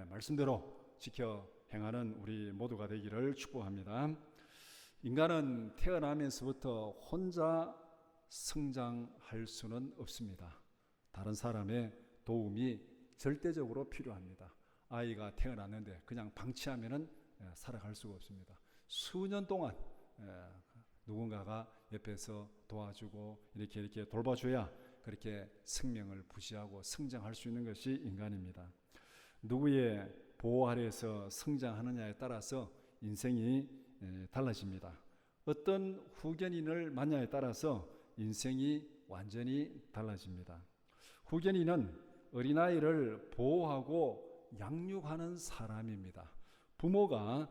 말씀대로 지켜 행하는 우리 모두가 되기를 축복합니다. 인간은 태어나면서부터 혼자 성장할 수는 없습니다. 다른 사람의 도움이 절대적으로 필요합니다. 아이가 태어났는데 그냥 방치하면 살아갈 수가 없습니다. 수년 동안 누군가가 옆에서 도와주고 이렇게 돌봐줘야 그렇게 생명을 부시하고 성장할 수 있는 것이 인간입니다. 누구의 보호 아래에서 성장하느냐에 따라서 인생이 달라집니다. 어떤 후견인을 만나에 따라서 인생이 완전히 달라집니다. 후견인은 어린아이를 보호하고 양육하는 사람입니다. 부모가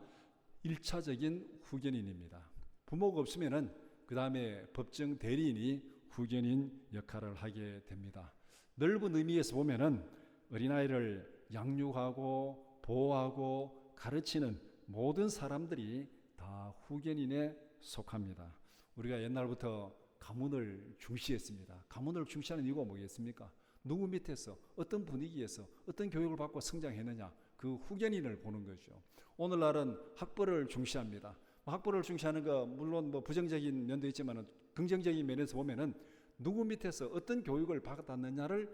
1차적인 후견인입니다. 부모가 없으면은 그 다음에 법정 대리인이 후견인 역할을 하게 됩니다. 넓은 의미에서 보면은 어린아이를 양육하고 보호하고 가르치는 모든 사람들이 다 후견인에 속합니다. 우리가 옛날부터 가문을 중시했습니다. 가문을 중시하는 이유가 뭐겠습니까? 누구 밑에서 어떤 분위기에서 어떤 교육을 받고 성장했느냐, 그 후견인을 보는 거죠. 오늘날은 학벌을 중시합니다. 학벌을 중시하는 거 물론 부정적인 면도 있지만 긍정적인 면에서 보면은 누구 밑에서 어떤 교육을 받았느냐를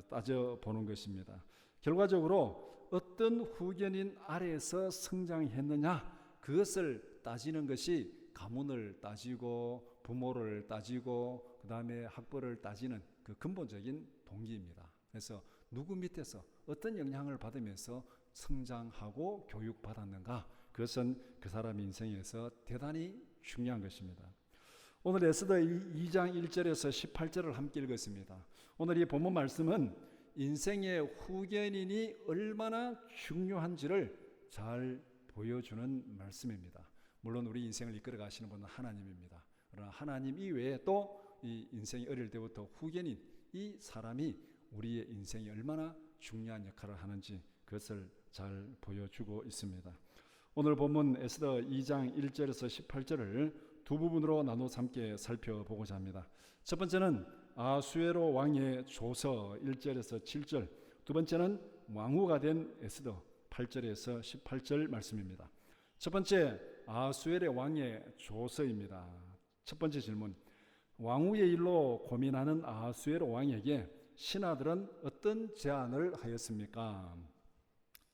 따져보는 것입니다. 결과적으로 어떤 후견인 아래에서 성장했느냐, 그것을 따지는 것이 가문을 따지고 부모를 따지고 그 다음에 학벌을 따지는 그 근본적인 동기입니다. 그래서 누구 밑에서 어떤 영향을 받으면서 성장하고 교육받았는가, 그것은 그 사람 인생에서 대단히 중요한 것입니다. 오늘 에스더 2장 1절에서 18절을 함께 읽었습니다. 오늘 이 본문 말씀은 인생의 후견인이 얼마나 중요한지를 잘 보여주는 말씀입니다. 물론 우리 인생을 이끌어 가시는 분은 하나님입니다. 그러나 하나님 이외에 또 이 인생이 어릴 때부터 후견인, 이 사람이 우리의 인생이 얼마나 중요한 역할을 하는지 그것을 잘 보여주고 있습니다. 오늘 본문 에스더 2장 1절에서 18절을 두 부분으로 나눠서 함께 살펴보고자 합니다. 첫 번째는 아수에로 왕의 조서 1절에서 7절, 두 번째는 왕후가 된 에스더 8절에서 18절 말씀입니다. 첫 번째, 아수에로 왕의 조서입니다. 첫 번째 질문, 왕후의 일로 고민하는 아수에로 왕에게 신하들은 어떤 제안을 하였습니까?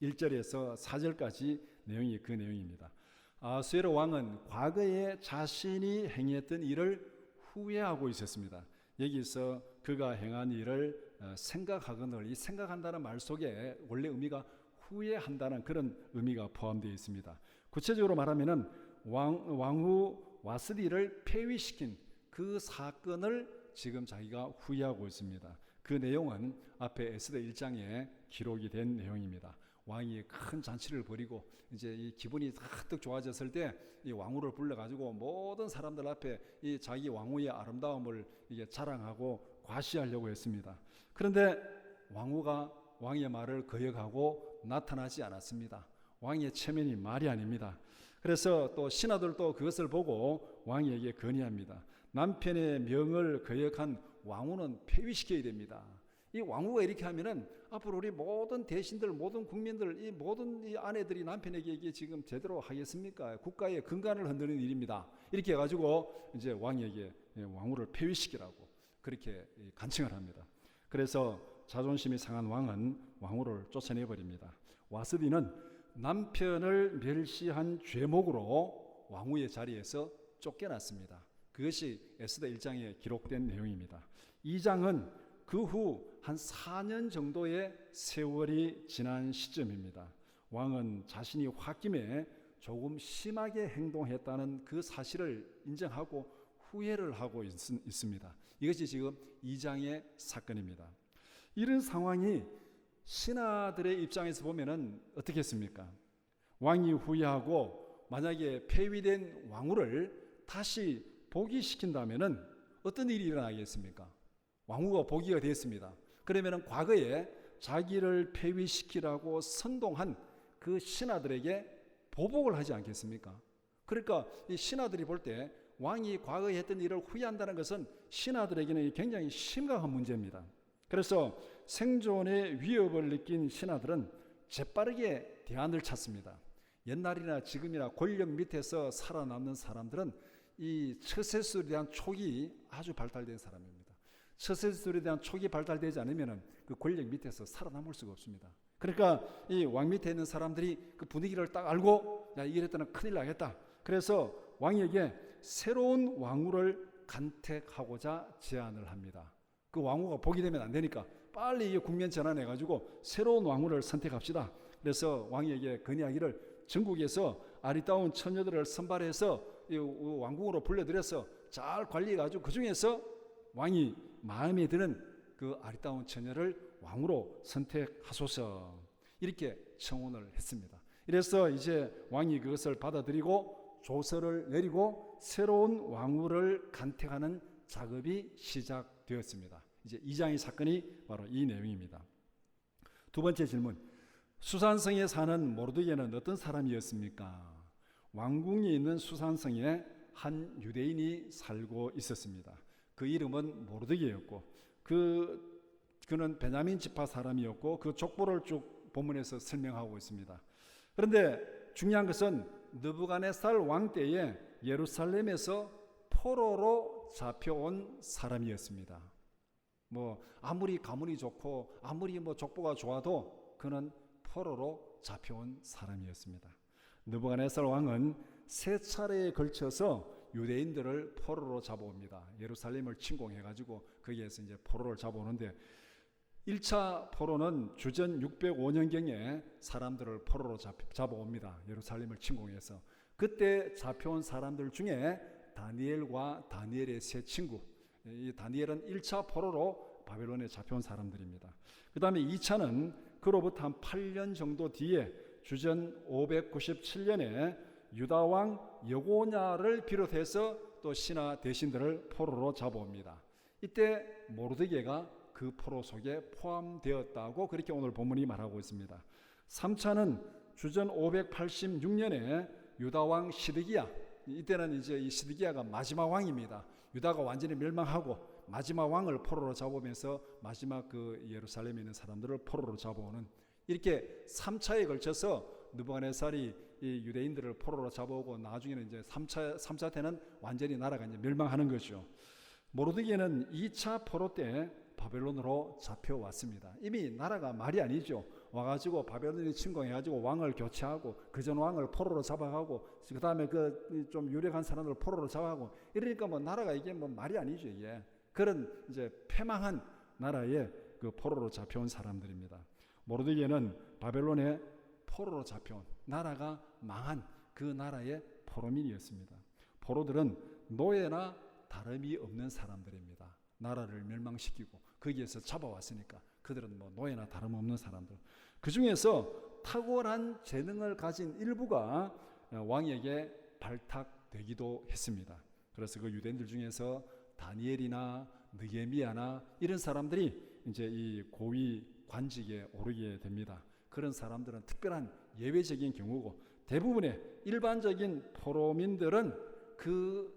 1절에서 4절까지 내용이 그 내용입니다. 아수에로 왕은 과거에 자신이 행했던 일을 후회하고 있었습니다. 여기서 그가 행한 일을 생각하거늘, 이 생각한다는 말 속에 원래 의미가 후회한다는 그런 의미가 포함되어 있습니다. 구체적으로 말하면은 왕후 와스디를 폐위시킨 그 사건을 지금 자기가 후회하고 있습니다. 그 내용은 앞에 에스더 1장에 기록이 된 내용입니다. 왕이 큰 잔치를 벌이고 이제 이 기분이 가득 좋아졌을 때 이 왕후를 불러가지고 모든 사람들 앞에 이 자기 왕후의 아름다움을 이게 자랑하고 과시하려고 했습니다. 그런데 왕후가 왕의 말을 거역하고 나타나지 않았습니다. 왕의 체면이 말이 아닙니다. 그래서 또 신하들도 그것을 보고 왕에게 건의합니다. 남편의 명을 거역한 왕후는 폐위시켜야 됩니다. 이 왕후가 이렇게 하면은 앞으로 우리 모든 대신들, 모든 국민들, 이 모든 이 아내들이 남편에게 이게 지금 제대로 하겠습니까? 국가의 근간을 흔드는 일입니다. 이렇게 해가지고 이제 왕에게 왕후를 폐위시키라고 그렇게 간청을 합니다. 그래서 자존심이 상한 왕은 왕후를 쫓아내버립니다. 와스디는 남편을 멸시한 죄목으로 왕후의 자리에서 쫓겨났습니다. 그것이 에스더 1장에 기록된 내용입니다. 2장은 그 후 한 4년 정도의 세월이 지난 시점입니다. 왕은 자신이 홧김에 조금 심하게 행동했다는 그 사실을 인정하고 후회를 하고 있습니다. 이것이 지금 2장의 사건입니다. 이런 상황이 신하들의 입장에서 보면은 어떻겠습니까? 왕이 후회하고 만약에 폐위된 왕후를 다시 복위시킨다면은 어떤 일이 일어나겠습니까? 왕후가 복위가 됐습니다. 그러면은 과거에 자기를 폐위시키라고 선동한 그 신하들에게 보복을 하지 않겠습니까? 그러니까 이 신하들이 볼 때 왕이 과거에 했던 일을 후회한다는 것은 신하들에게는 굉장히 심각한 문제입니다. 그래서 생존의 위협을 느낀 신하들은 재빠르게 대안을 찾습니다. 옛날이나 지금이나 권력 밑에서 살아남는 사람들은 이 처세술에 대한 촉이 아주 발달된 사람입니다. 처세술에 대한 촉이 발달되지 않으면 그 권력 밑에서 살아남을 수가 없습니다. 그러니까 이 왕 밑에 있는 사람들이 그 분위기를 딱 알고, 야, 이랬더니 큰일 나겠다. 그래서 왕에게 새로운 왕후를 간택하고자 제안을 합니다. 그 왕후가 복이 되면 안 되니까 빨리 이 국면 전환해가지고 새로운 왕후를 선택합시다. 그래서 왕에게 건의하기를 전국에서 아리따운 처녀들을 선발해서 이 왕궁으로 불러들여서 잘 관리해가지고 그 중에서 왕이 마음에 드는 그 아리따운 처녀를 왕으로 선택하소서, 이렇게 청혼을 했습니다. 이래서 이제 왕이 그것을 받아들이고 조서를 내리고 새로운 왕후를 간택하는 작업이 시작되었습니다. 이제 2장의 사건이 바로 이 내용입니다. 두 번째 질문, 수산성에 사는 모르드게는 어떤 사람이었습니까? 왕궁이 있는 수산성에 한 유대인이 살고 있었습니다. 그 이름은 모르드게였고 그는 베냐민 지파 사람이었고 그 족보를 쭉 본문에서 설명하고 있습니다. 그런데 중요한 것은 느부갓네살 왕 때에 예루살렘에서 포로로 잡혀온 사람이었습니다. 아무리 가문이 좋고 아무리 족보가 좋아도 그는 포로로 잡혀온 사람이었습니다. 느부갓네살 왕은 세 차례에 걸쳐서 유대인들을 포로로 잡아옵니다. 예루살렘을 침공해가지고 거기에서 이제 포로를 잡아오는데 1차 포로는 주전 605년경에 사람들을 포로로 잡아옵니다. 예루살렘을 침공해서. 그때 잡혀온 사람들 중에 다니엘과 다니엘의 세 친구, 이 다니엘은 1차 포로로 바벨론에 잡혀온 사람들입니다. 그 다음에 2차는 그로부터 한 8년 정도 뒤에 주전 597년에 유다왕 여고냐를 비롯해서 또 신하 대신들을 포로로 잡아옵니다. 이때 모르드게가 그 포로 속에 포함되었다고 그렇게 오늘 본문이 말하고 있습니다. 3차는 주전 586년에 유다왕 시드기야, 이때는 이제 이 시드기야가 마지막 왕입니다. 유다가 완전히 멸망하고 마지막 왕을 포로로 잡으면서 마지막 그 예루살렘에 있는 사람들을 포로로 잡아오는, 이렇게 3차에 걸쳐서 느부갓네살이 이 유대인들을 포로로 잡아오고 나중에는 이제 3차 때는 완전히 나라가 이제 멸망하는 거죠. 모르드게는 2차 포로 때 바벨론으로 잡혀왔습니다. 이미 나라가 말이 아니죠. 와가지고 바벨론이 침공해가지고 왕을 교체하고 그전 왕을 포로로 잡아가고 그 다음에 그 좀 유력한 사람들 포로로 잡아가고 이러니까 나라가 이게 말이 아니죠. 이게 그런 이제 패망한 나라에 그 포로로 잡혀온 사람들입니다. 모르드게는 바벨론에 포로로 잡혀온, 나라가 망한 그 나라의 포로민이었습니다. 포로들은 노예나 다름이 없는 사람들입니다. 나라를 멸망시키고 거기에서 잡아왔으니까 그들은 노예나 다름없는 사람들. 그 중에서 탁월한 재능을 가진 일부가 왕에게 발탁되기도 했습니다. 그래서 그 유대인들 중에서 다니엘이나 느헤미야나 이런 사람들이 이제 이 고위 관직에 오르게 됩니다. 그런 사람들은 특별한 예외적인 경우고 대부분의 일반적인 포로민들은 그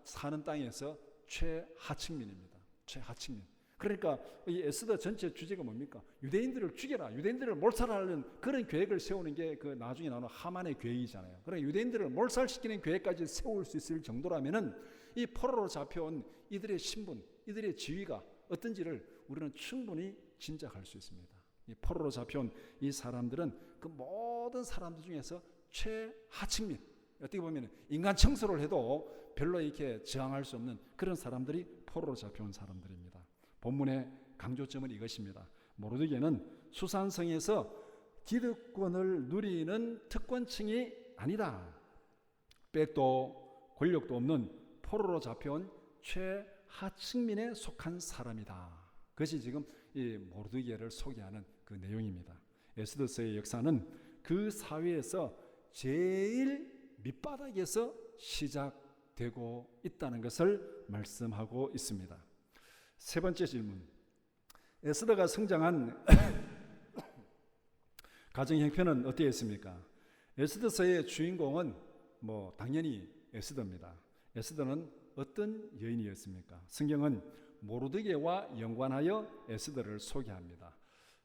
사는 땅에서 최하층민입니다. 최하층민. 그러니까 이 에스더 전체 주제가 뭡니까? 유대인들을 죽여라, 유대인들을 몰살하는 그런 계획을 세우는 게 그 나중에 나오는 하만의 계획이잖아요. 그러니까 유대인들을 몰살시키는 계획까지 세울 수 있을 정도라면은 이 포로로 잡혀온 이들의 신분, 이들의 지위가 어떤지를 우리는 충분히 짐작할 수 있습니다. 이 포로로 잡혀온 이 사람들은 그 모든 사람들 중에서 최하층민, 어떻게 보면 인간 청소를 해도 별로 이렇게 저항할 수 없는 그런 사람들이 포로로 잡혀온 사람들입니다. 본문의 강조점은 이것입니다. 모르드게는 수산성에서 기득권을 누리는 특권층이 아니다. 백도 권력도 없는 포로로 잡혀온 최하층민에 속한 사람이다. 그것이 지금 이 모르드게를 소개하는 그 내용입니다. 에스더서의 역사는 그 사회에서 제일 밑바닥에서 시작되고 있다는 것을 말씀하고 있습니다. 세 번째 질문, 에스더가 성장한 가정 형편은 어땠습니까? 에스더서의 주인공은 당연히 에스더입니다. 에스더는 어떤 여인이었습니까? 성경은 모르드게와 연관하여 에스더를 소개합니다.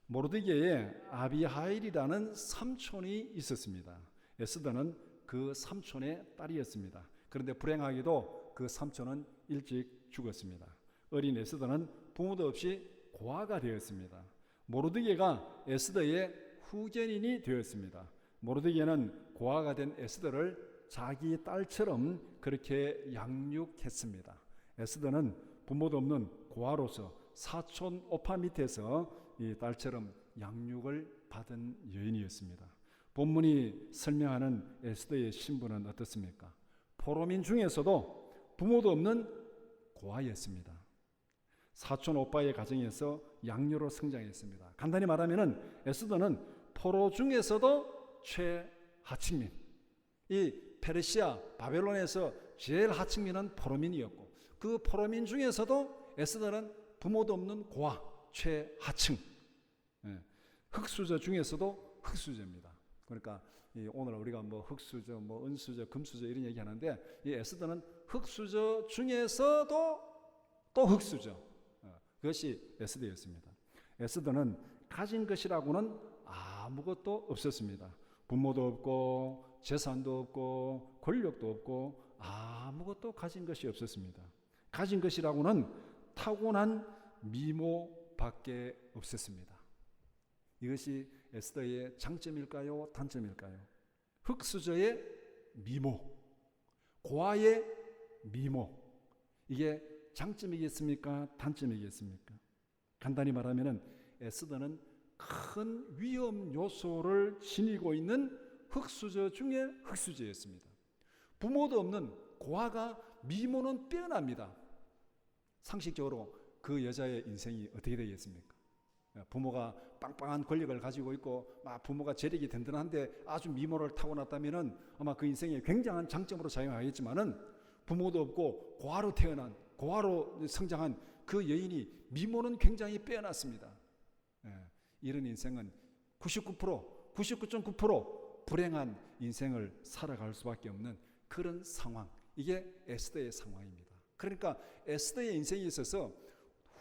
모르드게에 아비하일이라는 삼촌이 있었습니다. 에스더는 그 삼촌의 딸이었습니다. 그런데 불행하게도 그 삼촌은 일찍 죽었습니다. 어린 에스더는 부모도 없이 고아가 되었습니다. 모르드게가 에스더의 후견인이 되었습니다. 모르드게는 고아가 된 에스더를 자기 딸처럼 그렇게 양육했습니다. 에스더는 부모도 없는 고아로서 사촌 오빠 밑에서 이 딸처럼 양육을 받은 여인이었습니다. 본문이 설명하는 에스더의 신분은 어떻습니까? 포로민 중에서도 부모도 없는 고아였습니다. 사촌 오빠의 가정에서 양녀로 성장했습니다. 간단히 말하면 에스더는 포로 중에서도 최하층민, 이 페르시아 바벨론에서 제일 하층민은 포로민이었고 그 포로민 중에서도 에스더는 부모도 없는 고아 최하층, 흙수저 중에서도 흙수저입니다. 그러니까 오늘 우리가 뭐 흙수저, 뭐 은수저, 금수저 이런 얘기 하는데 이 에스더는 흙수저 중에서도 또 흙수저, 그것이 에스더였습니다. 에스더는 가진 것이라고는 아무것도 없었습니다. 부모도 없고 재산도 없고 권력도 없고 아무것도 가진 것이 없었습니다. 가진 것이라고는 타고난 미모밖에 없었습니다. 이것이 에스더의 장점일까요? 단점일까요? 흙수저의 미모, 고아의 미모, 이게 장점이겠습니까? 단점이겠습니까? 간단히 말하면 에스더는 큰 위험 요소를 지니고 있는 흙수저 중에 흙수저였습니다. 부모도 없는 고아가 미모는 빼어납니다. 상식적으로 그 여자의 인생이 어떻게 되겠습니까? 부모가 빵빵한 권력을 가지고 있고 부모가 재력이 든든한데 아주 미모를 타고났다면 아마 그 인생에 굉장한 장점으로 작용하겠지만은 부모도 없고 고아로 태어난, 고아로 성장한 그 여인이 미모는 굉장히 빼어났습니다. 이런 인생은 99.9% 불행한 인생을 살아갈 수밖에 없는 그런 상황, 이게 에스더의 상황입니다. 그러니까 에스더의 인생에 있어서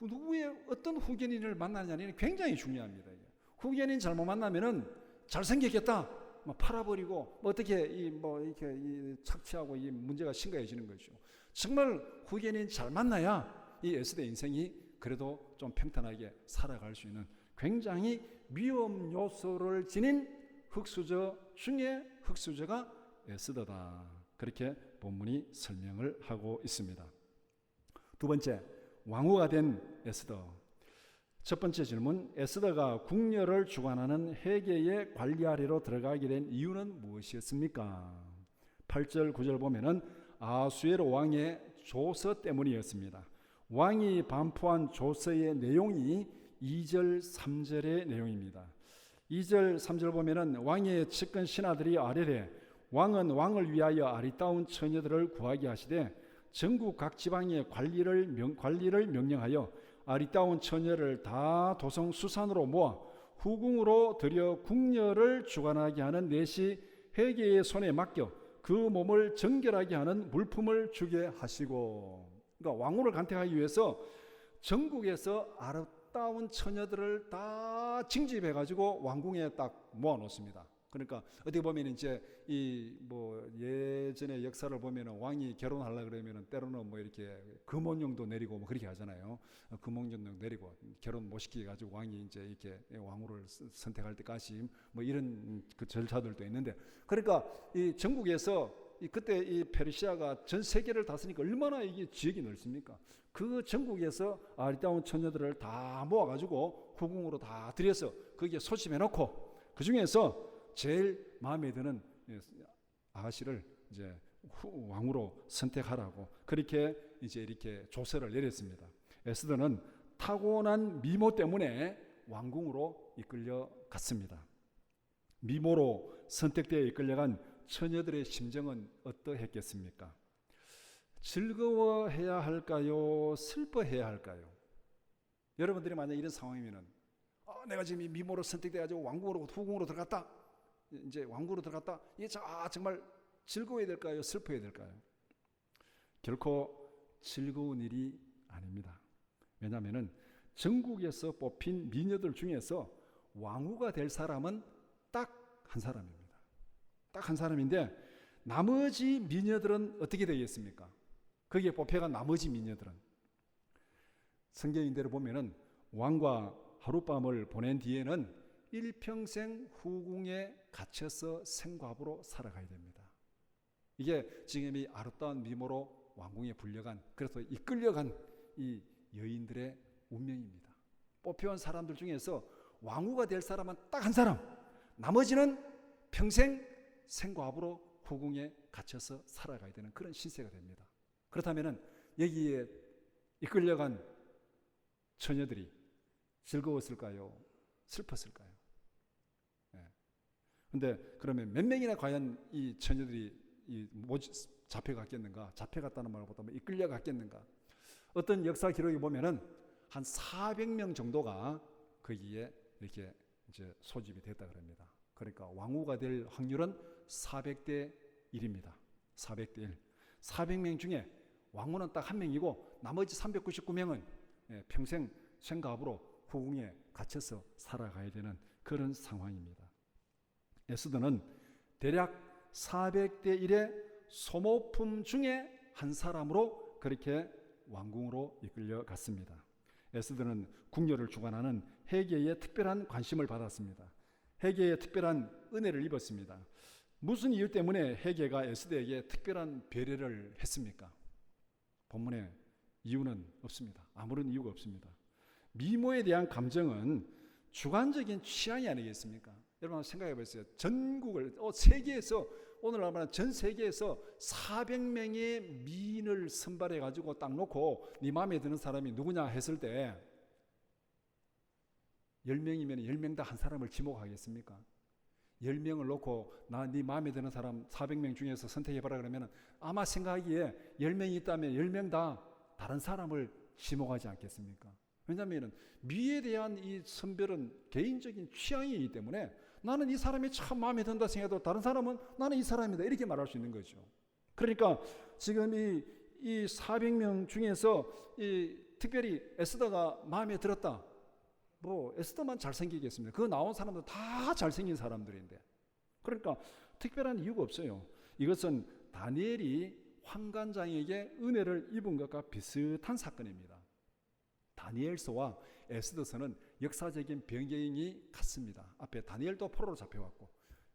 누구의 어떤 후견인을 만나냐는 굉장히 중요합니다. 후견인 잘못 만나면은 잘생겼겠다, 팔아버리고 어떻게 이렇게 착취하고 이 문제가 심각해지는 거죠. 정말 후견인 잘 만나야 이 에스더의 인생이 그래도 좀 평탄하게 살아갈 수 있는 굉장히 위험 요소를 지닌 흙수저 중에 흙수저가 에스더다. 그렇게 본문이 설명을 하고 있습니다. 두 번째, 왕후가 된 에스더. 첫 번째 질문, 에스더가 궁녀를 주관하는 회계의 관리 아래로 들어가게 된 이유는 무엇이었습니까? 8절 9절 보면은 아수에로 왕의 조서 때문이었습니다. 왕이 반포한 조서의 내용이 2절 3절의 내용입니다. 2절 3절 보면은 왕의 측근 신하들이 아뢰되 왕은 왕을 위하여 아리따운 처녀들을 구하게 하시되 전국 각 지방의 관리를 명령하여 아리따운 처녀를 다 도성 수산으로 모아 후궁으로 들여 궁녀를 주관하게 하는 내시 회계의 손에 맡겨 그 몸을 정결하게 하는 물품을 주게 하시고, 그러니까 왕후를 간택하기 위해서 전국에서 아름다운 처녀들을 다 징집해 가지고 왕궁에 딱 모아 놓습니다. 그러니까 어떻게 보면 이제 예전의 역사를 보면은 왕이 결혼하려 그러면은 때로는 이렇게 금원령도 내리고 그렇게 하잖아요. 금원령도 내리고 결혼 못 시키게 가지고 왕이 이제 이렇게 왕후를 선택할 때까지 이런 그 절차들도 있는데, 그러니까 이 전국에서 그때 이 페르시아가 전 세계를 다스리니까 얼마나 이게 지역이 넓습니까? 그 전국에서 아리따운 처녀들을 다 모아가지고 후궁으로 다 들여서 거기에 소집해놓고 그 중에서 제일 마음에 드는 아가씨를 이제 왕으로 선택하라고 그렇게 이제 이렇게 조서를 내렸습니다. 에스더는 타고난 미모 때문에 왕궁으로 이끌려 갔습니다. 미모로 선택되어 이끌려간 처녀들의 심정은 어떠했겠습니까? 즐거워해야 할까요? 슬퍼해야 할까요? 여러분들이 만약 이런 상황이면은 내가 지금 이 미모로 선택돼가지고 왕궁으로 후궁으로 들어갔다. 이제 왕궁으로 들어갔다. 이게 정말 즐거워야 될까요? 슬퍼야 될까요? 결코 즐거운 일이 아닙니다. 왜냐하면 전국에서 뽑힌 미녀들 중에서 왕후가 될 사람은 딱 한 사람입니다. 딱 한 사람인데 나머지 미녀들은 어떻게 되겠습니까? 거기에 뽑혀간 나머지 미녀들은 성경인대로 보면은 왕과 하룻밤을 보낸 뒤에는 일평생 후궁에 갇혀서 생과부로 살아가야 됩니다. 이게 지금 이 아름다운 미모로 왕궁에 불려간, 그래서 이끌려간 이 여인들의 운명입니다. 뽑혀온 사람들 중에서 왕후가 될 사람은 딱 한 사람, 나머지는 평생 생과부로 후궁에 갇혀서 살아가야 되는 그런 신세가 됩니다. 그렇다면 여기에 이끌려간 처녀들이 즐거웠을까요? 슬펐을까요? 근데 그러면 몇 명이나 과연 이 처녀들이 잡혀갔겠는가? 잡혀갔다는 말보다 이끌려갔겠는가? 어떤 역사 기록에 보면은 한 400명 정도가 거기에 이렇게 이제 소집이 됐다 그럽니다. 그러니까 왕후가 될 확률은 400대 1입니다. 400대 1. 400명 중에 왕후는 딱 한 명이고 나머지 399명은 평생 생가부로 후궁에 갇혀서 살아가야 되는 그런 상황입니다. 에스더는 대략 400대 1의 소모품 중에 한 사람으로 그렇게 왕궁으로 이끌려갔습니다. 에스더는 궁녀를 주관하는 헤게의 특별한 관심을 받았습니다. 헤게의 특별한 은혜를 입었습니다. 무슨 이유 때문에 헤게가 에스더에게 특별한 배려를 했습니까? 본문에 이유는 없습니다. 아무런 이유가 없습니다. 미모에 대한 감정은 주관적인 취향이 아니겠습니까? 여러분 생각해 보세요. 전국을 세계에서 오늘 말하는 전 세계에서 400명의 미인을 선발해 가지고 딱 놓고 네 마음에 드는 사람이 누구냐 했을 때 10명이면 10명 다 한 사람을 지목하겠습니까? 10명을 놓고 나 네 마음에 드는 사람 400명 중에서 선택해봐라 그러면 아마 생각하기에 10명이 있다면 10명 다 다른 사람을 지목하지 않겠습니까? 왜냐하면 미에 대한 이 선별은 개인적인 취향이기 때문에 나는 이 사람이 참 마음에 든다 생각해도 다른 사람은 나는 이 사람이다 이렇게 말할 수 있는 거죠. 그러니까 지금 이 400명 중에서 이 특별히 에스더가 마음에 들었다. 뭐 에스더만 잘생기겠습니다. 그 나온 사람들 다 잘생긴 사람들인데. 그러니까 특별한 이유가 없어요. 이것은 다니엘이 환관장에게 은혜를 입은 것과 비슷한 사건입니다. 다니엘서와 에스더서는 역사적인 변경이 같습니다. 앞에 다니엘도 포로로 잡혀왔고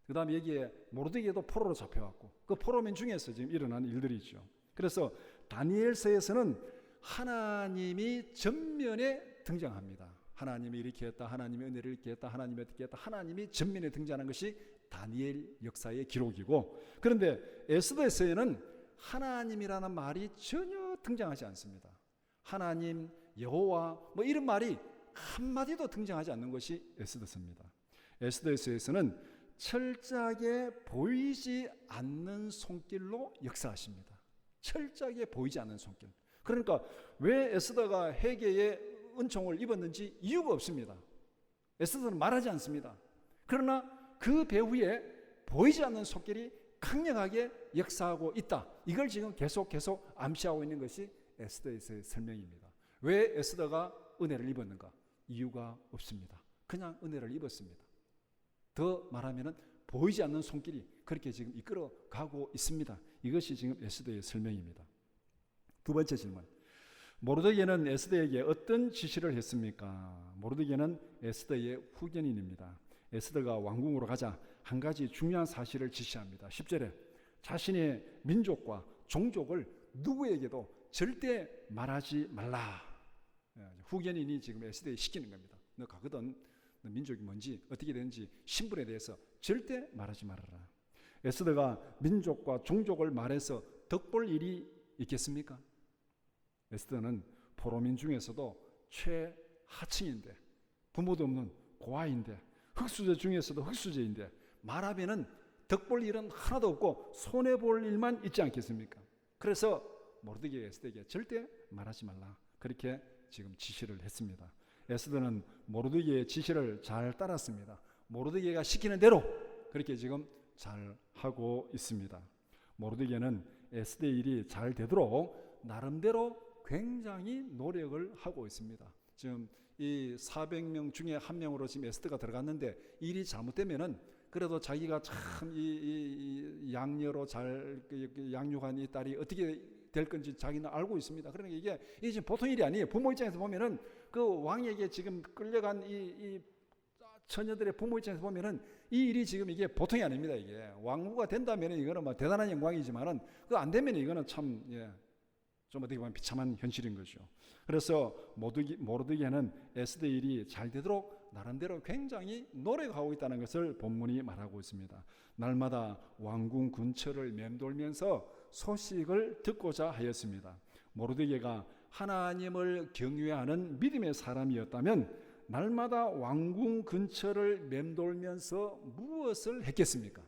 그 다음에 여기에 모르드게도 포로로 잡혀왔고 그 포로민 중에서 지금 일어난 일들이죠. 그래서 다니엘서에서는 하나님이 전면에 등장합니다. 하나님이 이렇게 했다, 하나님이 은혜를 이렇게 했다, 하나님이 어떻게 했다, 하나님이 전면에 등장하는 것이 다니엘 역사의 기록이고, 그런데 에스더서에는 하나님이라는 말이 전혀 등장하지 않습니다. 하나님, 여호와 뭐 이런 말이 한마디도 등장하지 않는 것이 에스더서입니다. 에스더서에서는 철저하게 보이지 않는 손길로 역사하십니다. 철저하게 보이지 않는 손길. 그러니까 왜 에스더가 헤게의 은총을 입었는지 이유가 없습니다. 에스더는 말하지 않습니다. 그러나 그 배후에 보이지 않는 손길이 강력하게 역사하고 있다. 이걸 지금 계속 암시하고 있는 것이 에스더에서의 설명입니다. 왜 에스더가 은혜를 입었는가? 이유가 없습니다. 그냥 은혜를 입었습니다. 더 말하면 보이지 않는 손길이 그렇게 지금 이끌어 가고 있습니다. 이것이 지금 에스더의 설명입니다. 두 번째 질문. 모르드게는 에스더에게 어떤 지시를 했습니까? 모르드게는 에스더의 후견인입니다. 에스더가 왕궁으로 가자 한 가지 중요한 사실을 지시합니다. 10절에 자신의 민족과 종족을 누구에게도 절대 말하지 말라. 후견인이 지금 에스더에 시키는 겁니다. 너 가거든 너 민족이 뭔지 어떻게 되는지 신분에 대해서 절대 말하지 말아라. 에스더가 민족과 종족을 말해서 덕볼 일이 있겠습니까? 에스더는 포로민 중에서도 최하층인데 부모도 없는 고아인데 흙수저 중에서도 흙수저인데 말하면은 덕볼 일은 하나도 없고 손해볼 일만 있지 않겠습니까? 그래서 모르드게가 에스더에게 절대 말하지 말라 그렇게 지금 지시를 했습니다. 에스더는 모르드게의 지시를 잘 따랐습니다. 모르드게가 시키는 대로 그렇게 지금 잘 하고 있습니다. 모르드게는 에스더의 일이 잘 되도록 나름대로 굉장히 노력을 하고 있습니다. 지금 이 400명 중에 한 명으로 지금 에스더가 들어갔는데 일이 잘못되면은 그래도 자기가 참 이 양녀로 잘 양육한 이 딸이 어떻게 될 건지 자기는 알고 있습니다. 그러니까 이게 지금 보통 일이 아니에요. 부모 입장에서 보면은 그 왕에게 지금 끌려간 이 처녀들의 부모 입장에서 보면은 이 일이 지금 이게 보통이 아닙니다. 이게 왕후가 된다면 이거는 뭐 대단한 영광이지만은 그 안 되면 이거는 참 좀 어떻게 보면 비참한 현실인 거죠. 그래서 모르드게는 에스더 일이 잘 되도록 나름대로 굉장히 노력하고 있다는 것을 본문이 말하고 있습니다. 날마다 왕궁 근처를 맴돌면서 소식을 듣고자 하였습니다. 모르드게가 하나님을 경외하는 믿음의 사람이었다면 날마다 왕궁 근처를 맴돌면서 무엇을 했겠습니까?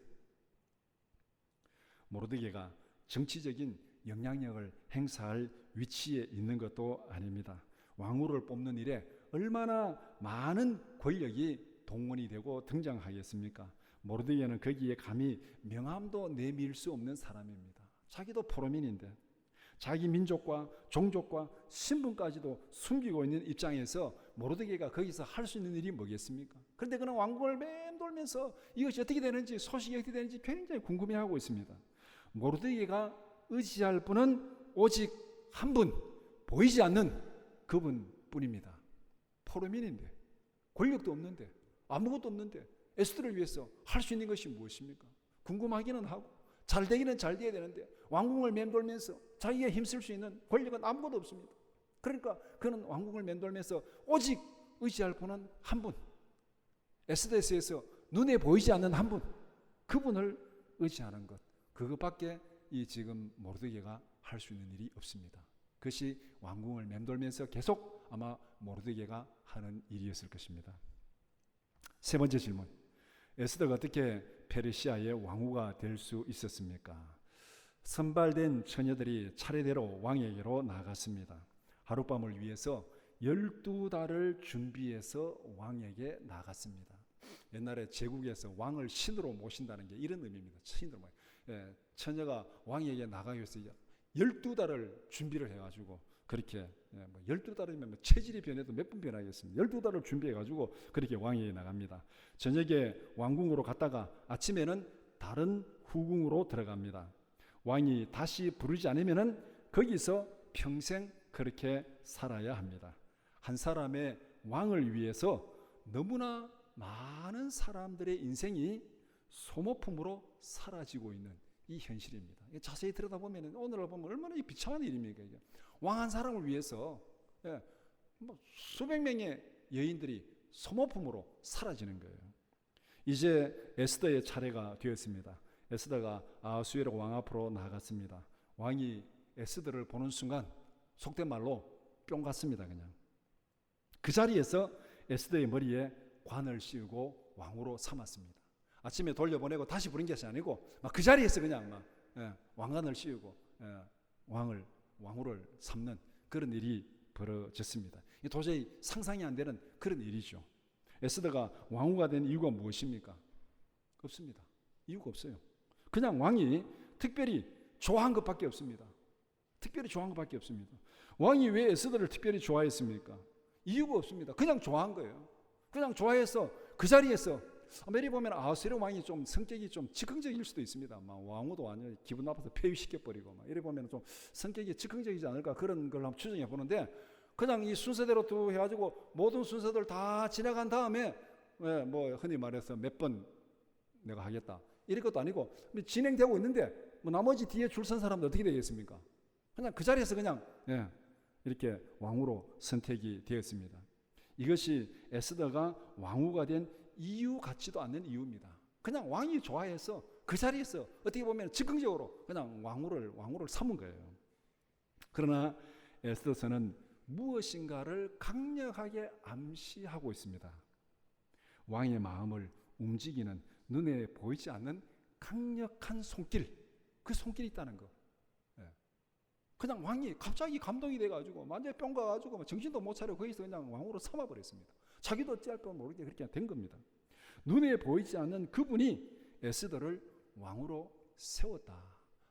모르드게가 정치적인 영향력을 행사할 위치에 있는 것도 아닙니다. 왕후를 뽑는 일에 얼마나 많은 권력이 동원이 되고 등장하겠습니까? 모르드게는 거기에 감히 명함도 내밀 수 없는 사람입니다. 자기도 포로민인데 자기 민족과 종족과 신분까지도 숨기고 있는 입장에서 모르드게가 거기서 할 수 있는 일이 뭐겠습니까? 그런데 그는 왕궁을 맴돌면서 이것이 어떻게 되는지, 소식이 어떻게 되는지 굉장히 궁금해하고 있습니다. 모르드게가 의지할 분은 오직 한 분, 보이지 않는 그분뿐입니다. 포로민인데, 권력도 없는데, 아무것도 없는데 에스더를 위해서 할 수 있는 것이 무엇입니까? 궁금하기는 하고 잘 되기는 잘 돼야 되는데 왕궁을 맴돌면서 자기가 힘쓸 수 있는 권력은 아무것도 없습니다. 그러니까 그는 왕궁을 맴돌면서 오직 의지할 분은 한 분, 에스더에서 눈에 보이지 않는 한 분, 그분을 의지하는 것, 그것밖에 이 지금 모르드게가 할 수 있는 일이 없습니다. 그것이 왕궁을 맴돌면서 계속 아마 모르드게가 하는 일이었을 것입니다. 세 번째 질문, 에스더가 어떻게 페르시아의 왕후가 될 수 있었습니까? 선발된 처녀들이 차례대로 왕에게로 나갔습니다. 하룻밤을 위해서 12달을 준비해서 왕에게 나갔습니다. 옛날에 제국에서 왕을 신으로 모신다는 게 이런 의미입니다. 신으로 처녀가 왕에게 나가기 위해서 12달을 준비를 해가지고 그렇게 12달이면 체질이 변해도 몇 분 변하겠습니다. 12달을 준비해가지고 그렇게 왕에게 나갑니다. 저녁에 왕궁으로 갔다가 아침에는 다른 후궁으로 들어갑니다. 왕이 다시 부르지 않으면은 거기서 평생 그렇게 살아야 합니다. 한 사람의 왕을 위해서 너무나 많은 사람들의 인생이 소모품으로 사라지고 있는 이 현실입니다. 자세히 들여다보면 오늘을 보면 얼마나 비참한 일입니까? 이게. 왕 한 사람을 위해서 수백 명의 여인들이 소모품으로 사라지는 거예요. 이제 에스더의 차례가 되었습니다. 에스더가 아하수에로 왕 앞으로 나갔습니다. 왕이 에스더를 보는 순간 속된 말로 뿅 갔습니다. 그냥 그 자리에서 에스더의 머리에 관을 씌우고 왕으로 삼았습니다. 아침에 돌려보내고 다시 부른 것이 아니고 그 자리에서 그냥 왕관을 씌우고 왕후를 삼는 그런 일이 벌어졌습니다. 도저히 상상이 안 되는 그런 일이죠. 에스더가 왕후가 된 이유가 무엇입니까? 없습니다. 이유가 없어요. 그냥 왕이 특별히 좋아한 것밖에 없습니다. 특별히 좋아한 것밖에 없습니다. 왕이 왜 에스더를 특별히 좋아했습니까? 이유가 없습니다. 그냥 좋아한 거예요. 그냥 좋아해서 그 자리에서 메리 보면 아하수에로 왕이 좀 성격이 좀 즉흥적일 수도 있습니다. 왕후도 완전히 기분 나빠서 폐위시켜버리고 이래 보면 좀 성격이 즉흥적이지 않을까 그런 걸 한번 추정해 보는데 그냥 이 순서대로 또 해가지고 모든 순서들 다 지나간 다음에 흔히 말해서 몇 번 내가 하겠다 이럴 것도 아니고 진행되고 있는데 나머지 뒤에 줄 선 사람들 어떻게 되겠습니까? 그냥 그 자리에서 그냥 이렇게 왕후로 선택이 되었습니다. 이것이 에스더가 왕후가 된 이유 같지도 않는 이유입니다. 그냥 왕이 좋아해서 그 자리에서 어떻게 보면 즉흥적으로 그냥 왕후를 삼은 거예요. 그러나 에스더서는 무엇인가를 강력하게 암시하고 있습니다. 왕의 마음을 움직이는 눈에 보이지 않는 강력한 손길, 그 손길이 있다는 거. 그냥 왕이 갑자기 감동이 돼가지고 완전히 뿅 가가지고 정신도 못 차려 거기서 그냥 왕으로 삼아버렸습니다. 자기도 어찌할 뻔 모르게 그렇게 된 겁니다. 눈에 보이지 않는 그분이 에스더를 왕으로 세웠다.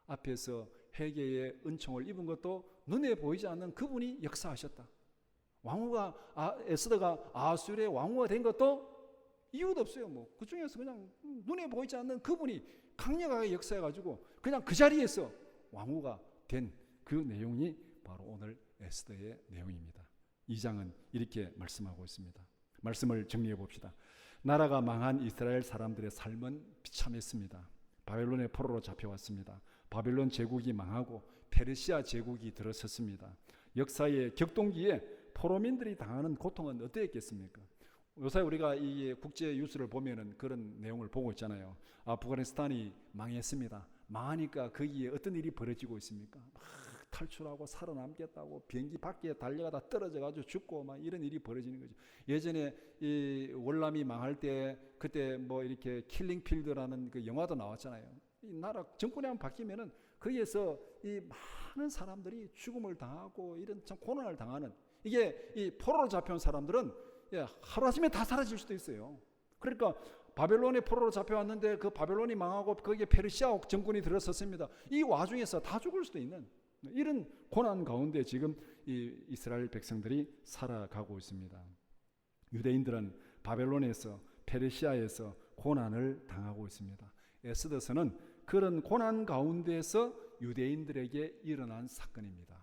앞에서 회개의 은총을 입은 것도 눈에 보이지 않는 그분이 역사하셨다. 왕후가 에스더가 아수르의 왕후가 된 것도 이유도 없어요. 뭐 그 중에서 그냥 눈에 보이지 않는 그분이 강력하게 역사해가지고 그냥 그 자리에서 왕후가 된 그 내용이 바로 오늘 에스더의 내용입니다. 2장은 이렇게 말씀하고 있습니다. 말씀을 정리해 봅시다. 나라가 망한 이스라엘 사람들의 삶은 비참했습니다. 바벨론의 포로로 잡혀왔습니다. 바벨론 제국이 망하고 페르시아 제국이 들어섰습니다. 역사의 격동기에 포로민들이 당하는 고통은 어떠했겠습니까? 요새 우리가 이 국제 뉴스를 보면은 그런 내용을 보고 있잖아요. 아프가니스탄이 망했습니다. 망하니까 거기에 어떤 일이 벌어지고 있습니까? 막 탈출하고 살아남겠다고 비행기 밖에 달려가다 떨어져가지고 죽고 막 이런 일이 벌어지는 거죠. 예전에 이 월남이 망할 때 그때 뭐 이렇게 킬링필드라는 그 영화도 나왔잖아요. 이 나라 정권이 한번 바뀌면은 거기에서 이 많은 사람들이 죽음을 당하고 이런 참 고난을 당하는, 이게 이 포로로 잡혀온 사람들은 하루아침에 다 사라질 수도 있어요. 그러니까 바벨론의 포로로 잡혀왔는데 그 바벨론이 망하고 거기에 페르시아 정권이 들어섰습니다. 이 와중에서 다 죽을 수도 있는 이런 고난 가운데 지금 이 이스라엘 백성들이 살아가고 있습니다. 유대인들은 바벨론에서 페르시아에서 고난을 당하고 있습니다. 에스더서는 그런 고난 가운데서 유대인들에게 일어난 사건입니다.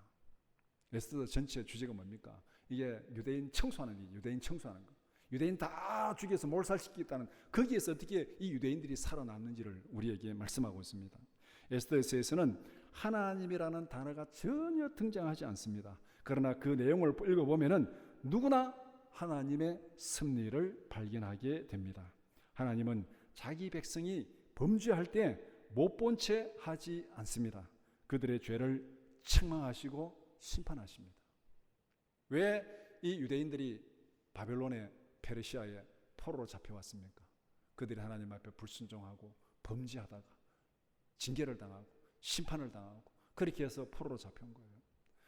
에스더 전체 주제가 뭡니까? 이게 유대인 청소하는 거. 유대인 다 죽여서 몰살시키겠다는, 거기에서 어떻게 이 유대인들이 살아남는지를 우리에게 말씀하고 있습니다. 에스더서에서는 하나님이라는 단어가 전혀 등장하지 않습니다. 그러나 그 내용을 읽어보면은 누구나 하나님의 섭리를 발견하게 됩니다. 하나님은 자기 백성이 범죄할 때 못 본 채 하지 않습니다. 그들의 죄를 책망하시고 심판하십니다. 왜 이 유대인들이 바벨론의 페르시아의 포로로 잡혀왔습니까? 그들이 하나님 앞에 불순종하고 범죄하다가 징계를 당하고 심판을 당하고 그렇게 해서 포로로 잡혀온 거예요.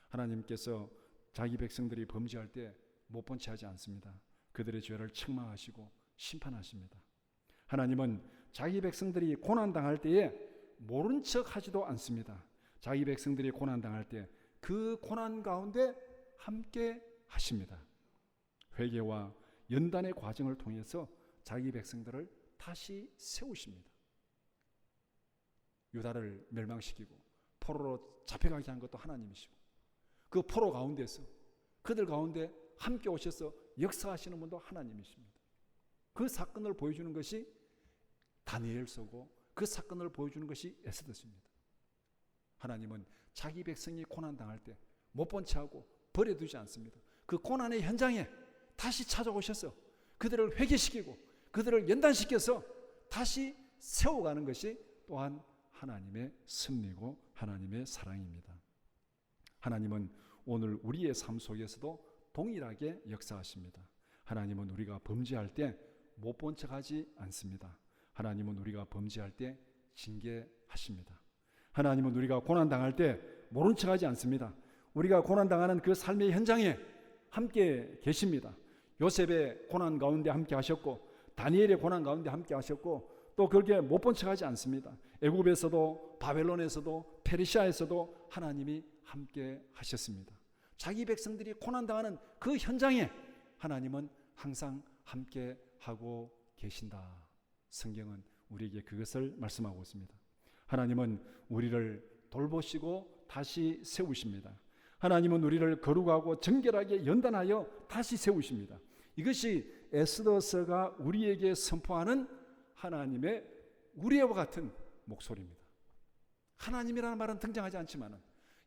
하나님께서 자기 백성들이 범죄할 때 못 본 채 하지 않습니다. 그들의 죄를 책망하시고 심판하십니다. 하나님은 자기 백성들이 고난당할 때에 모른 척 하지도 않습니다. 자기 백성들이 고난당할 때 그 고난 가운데 함께 하십니다. 회개와 연단의 과정을 통해서 자기 백성들을 다시 세우십니다. 유다를 멸망시키고 포로로 잡혀가게 한 것도 하나님이시고, 그 포로 가운데서 그들 가운데 함께 오셔서 역사하시는 분도 하나님이십니다. 그 사건을 보여주는 것이 다니엘서고 그 사건을 보여주는 것이 에스더서입니다. 하나님은 자기 백성이 고난당할 때 못 본 채 하고 버려두지 않습니다. 그 고난의 현장에 다시 찾아오셔서 그들을 회개시키고 그들을 연단시켜서 다시 세워가는 것이 또한 하나님의 섭리고 하나님의 사랑입니다. 하나님은 오늘 우리의 삶 속에서도 동일하게 역사하십니다. 하나님은 우리가 범죄할 때 못 본 척하지 않습니다. 하나님은 우리가 범죄할 때 징계하십니다. 하나님은 우리가 고난당할 때 모른 척하지 않습니다. 우리가 고난당하는 그 삶의 현장에 함께 계십니다. 요셉의 고난 가운데 함께 하셨고 다니엘의 고난 가운데 함께 하셨고 또 그렇게 못 본 척하지 않습니다. 애굽에서도 바벨론에서도 페르시아에서도 하나님이 함께 하셨습니다. 자기 백성들이 고난당하는 그 현장에 하나님은 항상 함께 하고 계신다. 성경은 우리에게 그것을 말씀하고 있습니다. 하나님은 우리를 돌보시고 다시 세우십니다. 하나님은 우리를 거룩하고 정결하게 연단하여 다시 세우십니다. 이것이 에스더서가 우리에게 선포하는 하나님의 우리와 같은 목소리입니다. 하나님이라는 말은 등장하지 않지만은,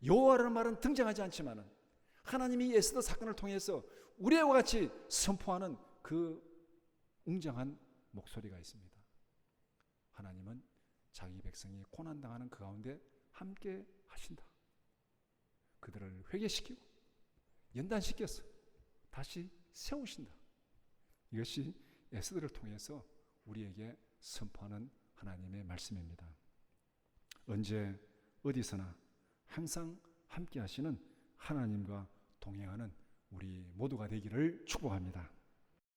여호와라는 말은 등장하지 않지만은, 하나님이 에스더 사건을 통해서 우리와 같이 선포하는 그 웅장한 목소리가 있습니다. 하나님은 자기 백성이 고난당하는 그 가운데 함께 하신다. 그들을 회개시키고 연단시켜서 다시 세우신다. 이것이 에스더를 통해서 우리에게 선포하는 하나님의 말씀입니다. 언제 어디서나 항상 함께 하시는 하나님과 동행하는 우리 모두가 되기를 축복합니다.